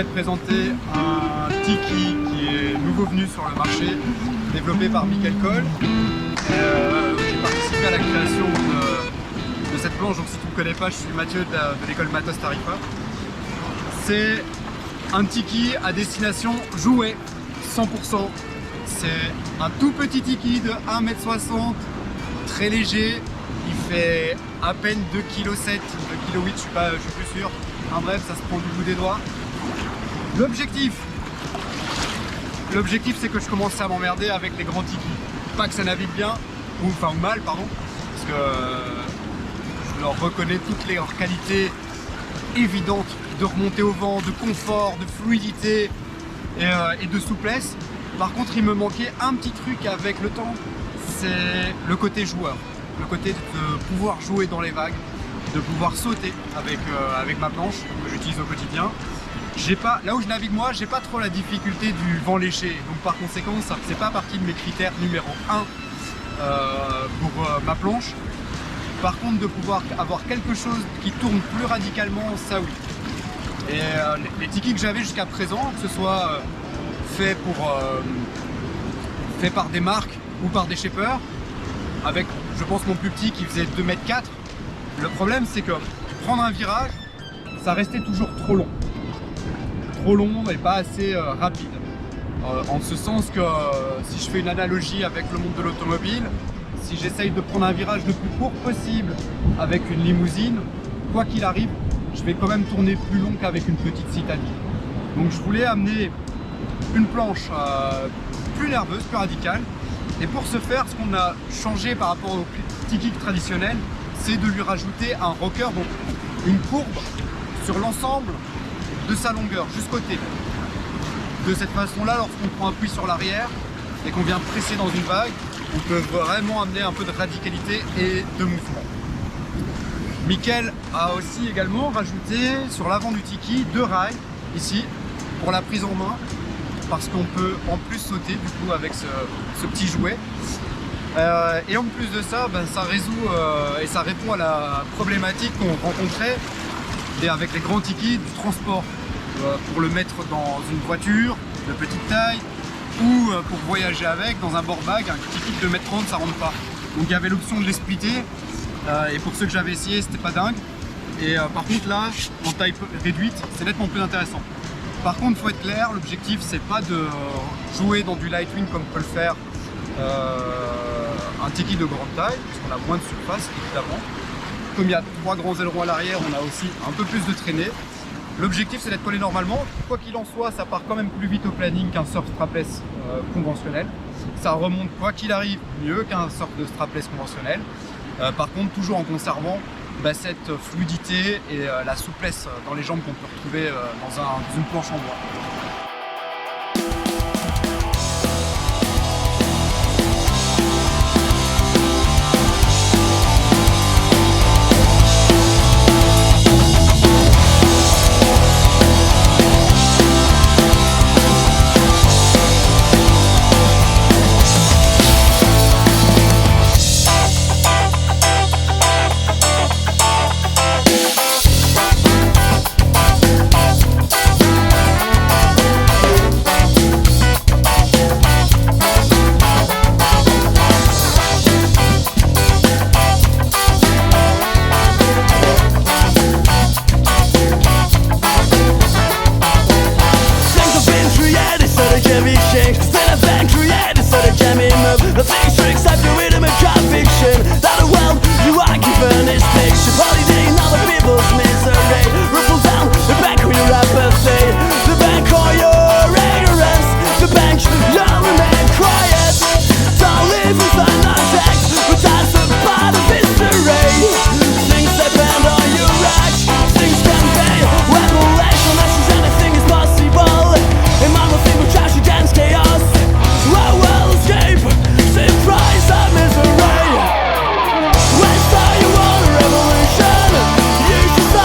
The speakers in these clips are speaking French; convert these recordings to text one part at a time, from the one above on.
te présenter un tiki qui est nouveau venu sur le marché, développé par Michael Cole. J'ai participé à la création de cette planche, donc si tu ne me connais pas, je suis Mathieu de l'école Matos Tarifa. C'est un tiki à destination jouet, 100%. C'est un tout petit tiki de 1,60 m, très léger. Il fait à peine 2,7 kg, 2,8 kg, je suis plus sûr. En bref, ça se prend du bout des doigts. L'objectif, c'est que je commence à m'emmerder avec les grands tiki. Pas que ça navigue bien, ou mal, pardon, parce que je leur reconnais toutes leurs qualités évidentes de remontée au vent, de confort, de fluidité et de souplesse. Par contre, il me manquait un petit truc avec le temps, c'est le côté joueur. Le côté de pouvoir jouer dans les vagues, de pouvoir sauter avec ma planche que j'utilise au quotidien. Là où je navigue moi, j'ai pas trop la difficulté du vent léché, donc par conséquent ça c'est pas partie de mes critères numéro 1 pour ma planche. Par contre, de pouvoir avoir quelque chose qui tourne plus radicalement, ça oui. Et les tikis que j'avais jusqu'à présent, que ce soit fait par des marques ou par des shapers, avec je pense mon plus petit qui faisait 2,4 m. Le problème c'est que prendre un virage, ça restait toujours trop long et pas assez rapide. En ce sens que si je fais une analogie avec le monde de l'automobile, si j'essaye de prendre un virage le plus court possible avec une limousine, quoi qu'il arrive, je vais quand même tourner plus long qu'avec une petite citadine. Donc je voulais amener une planche plus nerveuse, plus radicale. Et pour ce faire, ce qu'on a changé par rapport au tiki traditionnel, c'est de lui rajouter un rocker, donc une courbe sur l'ensemble de sa longueur, jusqu'au côté. De cette façon-là, lorsqu'on prend appui sur l'arrière et qu'on vient presser dans une vague, on peut vraiment amener un peu de radicalité et de mouvement. Michael a aussi également rajouté sur l'avant du tiki 2 rails, ici, pour la prise en main, parce qu'on peut en plus sauter du coup avec ce petit jouet. Et en plus de ça, ça résout et ça répond à la problématique qu'on rencontrait avec les grands tikis du transport, pour le mettre dans une voiture de petite taille ou pour voyager avec dans un bord-bag. Un tiki de 2,30 m, ça rentre pas. Donc il y avait l'option de les splitter, et pour ceux que j'avais essayé, c'était pas dingue. Et par contre là, en taille réduite, c'est nettement plus intéressant. Par contre, faut être clair, l'objectif c'est pas de jouer dans du light wind comme peut le faire un tiki de grande taille, parce qu'on a moins de surface évidemment. Comme il y a 3 grands ailerons à l'arrière, on a aussi un peu plus de traînée. L'objectif c'est d'être collé normalement. Quoi qu'il en soit, ça part quand même plus vite au planning qu'un surf strapless conventionnel. Ça remonte quoi qu'il arrive mieux qu'un surf de strapless conventionnel. Par contre, toujours en conservant cette fluidité et la souplesse dans les jambes qu'on peut retrouver dans une planche en bois. When start you want a revolution, you should start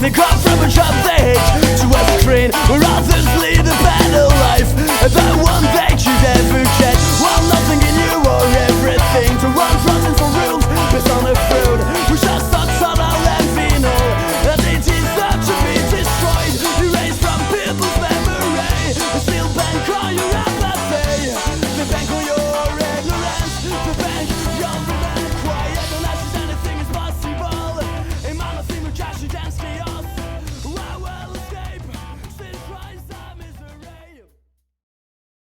They come from a child's age to a screen where others live.